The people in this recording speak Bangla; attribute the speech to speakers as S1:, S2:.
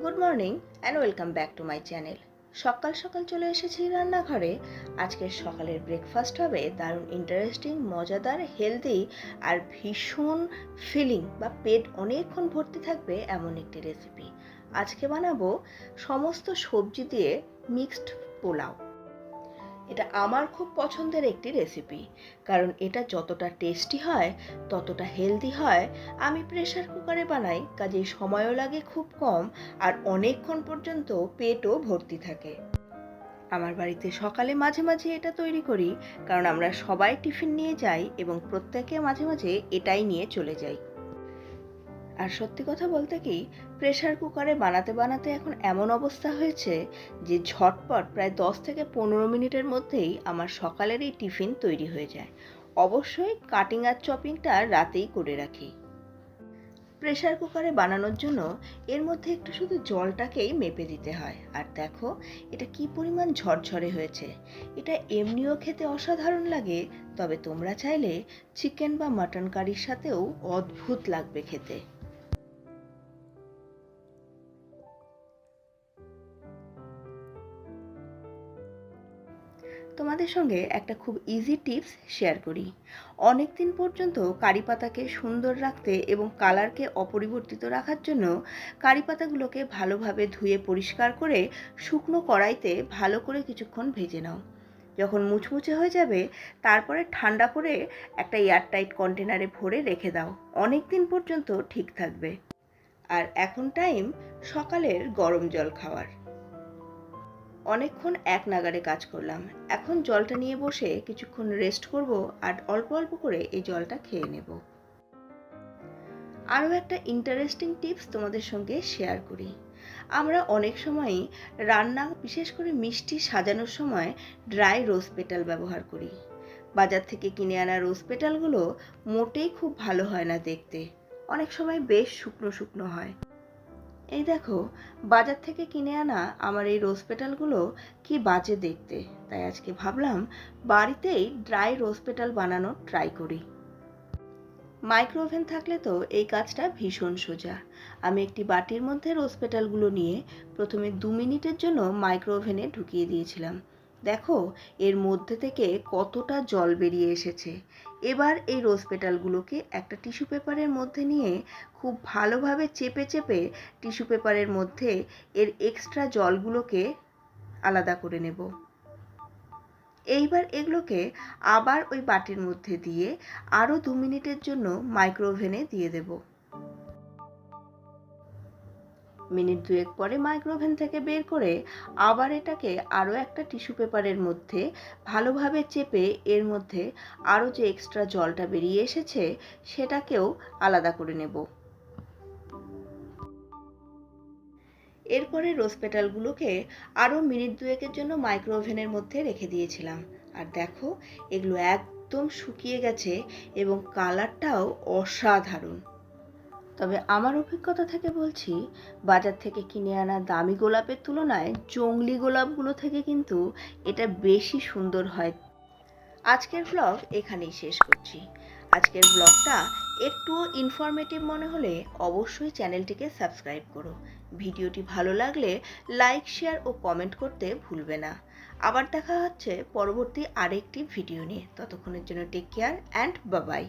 S1: Good morning and welcome back to my channel. সকাল সকাল চলে এসেছি রান্নাঘরে। আজকের সকালের ব্রেকফাস্ট হবে দারুণ ইন্টারেস্টিং, মজাদার, হেলদি আর ভীষণ ফিলিং বা পেট অনেকক্ষণ ভর্তি থাকবে এমন একটি রেসিপি। আজকে বানাবো সমস্ত সবজি দিয়ে মিক্সড পোলাও। এটা আমার খুব পছন্দের একটি রেসিপি, কারণ এটা যতটা টেস্টি হয় ততটা হেলদি হয়। আমি প্রেসার কুকারে বানাই, কাজেই সময়ও লাগে খুব কম আর অনেকক্ষণ পর্যন্ত পেটও ভর্তি থাকে। আমার বাড়িতে সকালে মাঝে মাঝে এটা তৈরি করি, কারণ আমরা সবাই টিফিন নিয়ে যাই এবং প্রত্যেকে মাঝে মাঝে এটাই নিয়ে চলে যাই। আর সত্যি কথা বলতে কি, প্রেসার কুকারে বানাতে বানাতে এখন এমন অবস্থা হয়েছে যে ঝটপট প্রায় 10 থেকে 15 মিনিটের মধ্যেই আমার সকালের এই টিফিন তৈরি হয়ে যায়। অবশ্যই কাটিং আর চপিংটা রাতেই করে রাখি। প্রেসার কুকারে বানানোর জন্য এর মধ্যে একটু শুধু জলটাকেই মেপে দিতে হয়। আর দেখো এটা কি পরিমাণ ঝরঝরে হয়েছে। এটা এমনিও খেতে অসাধারণ লাগে, তবে তোমরা চাইলে চিকেন বা মাটন কারির সাথেও অদ্ভুত লাগবে খেতে। তোমাদের সঙ্গে একটা খুব ইজি টিপস শেয়ার করি। অনেক দিন পর্যন্ত কারি পাতাকে সুন্দর রাখতে এবং কালারকে অপরিবর্তিত রাখার জন্য কারি পাতাগুলোকে ভালোভাবে ধুয়ে পরিষ্কার করে শুকনো কড়াইতে ভালো করে কিছুক্ষণ ভেজে নাও। যখন মুচমুচে হয়ে যাবে তারপরে ঠান্ডা করে একটা এয়ারটাইট কন্টেনারে ভরে রেখে দাও। অনেক দিন পর্যন্ত ঠিক থাকবে। আর এখন টাইম সকালের গরম জল খাওয়ার। অনেকক্ষণ এক নাগাড়ে কাজ করলাম, এখন জলটা নিয়ে বসে কিছুক্ষণ রেস্ট করব আর অল্প অল্প করে এই জলটা খেয়ে নেব। আরও একটা ইন্টারেস্টিং টিপস তোমাদের সঙ্গে শেয়ার করি। আমরা অনেক সময়ই রান্না, বিশেষ করে মিষ্টি সাজানোর সময় ড্রাই রোজ পেটাল ব্যবহার করি। বাজার থেকে কিনে আনা রোজ পেটালগুলো মোটেই খুব ভালো হয় না দেখতে, অনেক সময় বেশ শুকনো শুকনো হয়। এই দেখো, বাজার থেকে কিনে আনা আমার এই রোজ পেটালগুলো কি বাজে দেখতে, তাই আজকে ভাবলাম বাড়িতেই ড্রাই রোজ পেটাল বানানোর ট্রাই করি। মাইক্রোওভেন থাকলে তো এই কাজটা ভীষণ সোজা। আমি একটি বাটির মধ্যে রোজ পেটালগুলো নিয়ে প্রথমে 2 মিনিটের জন্য মাইক্রোওভেনে ঢুকিয়ে দিয়েছিলাম। দেখো এর মধ্যে থেকে কতটা জল বেরিয়ে এসেছে। এবার এই রোজ পেটালগুলোকে একটা টিস্যু পেপারের মধ্যে নিয়ে খুব ভালোভাবে চেপে চেপে টিস্যু পেপারের মধ্যে এর এক্সট্রা জলগুলোকে আলাদা করে নেব। এইবার এগুলোকে আবার ওই বাটির মধ্যে দিয়ে আরও 2 মিনিটের জন্য মাইক্রোওভেনে দিয়ে দেব। মিনিট 2 পরে মাইক্রোওভেন থেকে বের করে আবার এটাকে আরও একটা টিস্যু পেপারের মধ্যে ভালোভাবে চেপে এর মধ্যে আরও যে এক্সট্রা জলটা বেরিয়ে এসেছে সেটাকেও আলাদা করে নেব। এরপরে রোজ পেটালগুলোকে আরও মিনিট 2 জন্য মাইক্রোওভেনের মধ্যে রেখে দিয়েছিলাম। আর দেখো এগুলো একদম শুকিয়ে গেছে এবং কালারটাও অসাধারণ। তবে আমার অভিজ্ঞতা থেকে বলছি, বাজার থেকে কিনে আনা দামি গোলাপের তুলনায় জংলি গোলাপগুলো থেকে কিন্তু এটা বেশি সুন্দর হয়। আজকের ব্লগ এখানেই শেষ করছি। আজকের ব্লগটা একটুও ইনফরমেটিভ মনে হলে অবশ্যই চ্যানেলটিকে সাবস্ক্রাইব করো। ভিডিওটি ভালো লাগলে লাইক, শেয়ার ও কমেন্ট করতে ভুলবে না। আবার দেখা হচ্ছে পরবর্তী আরেকটি ভিডিও নিয়ে। ততক্ষণের জন্য take care and bye by.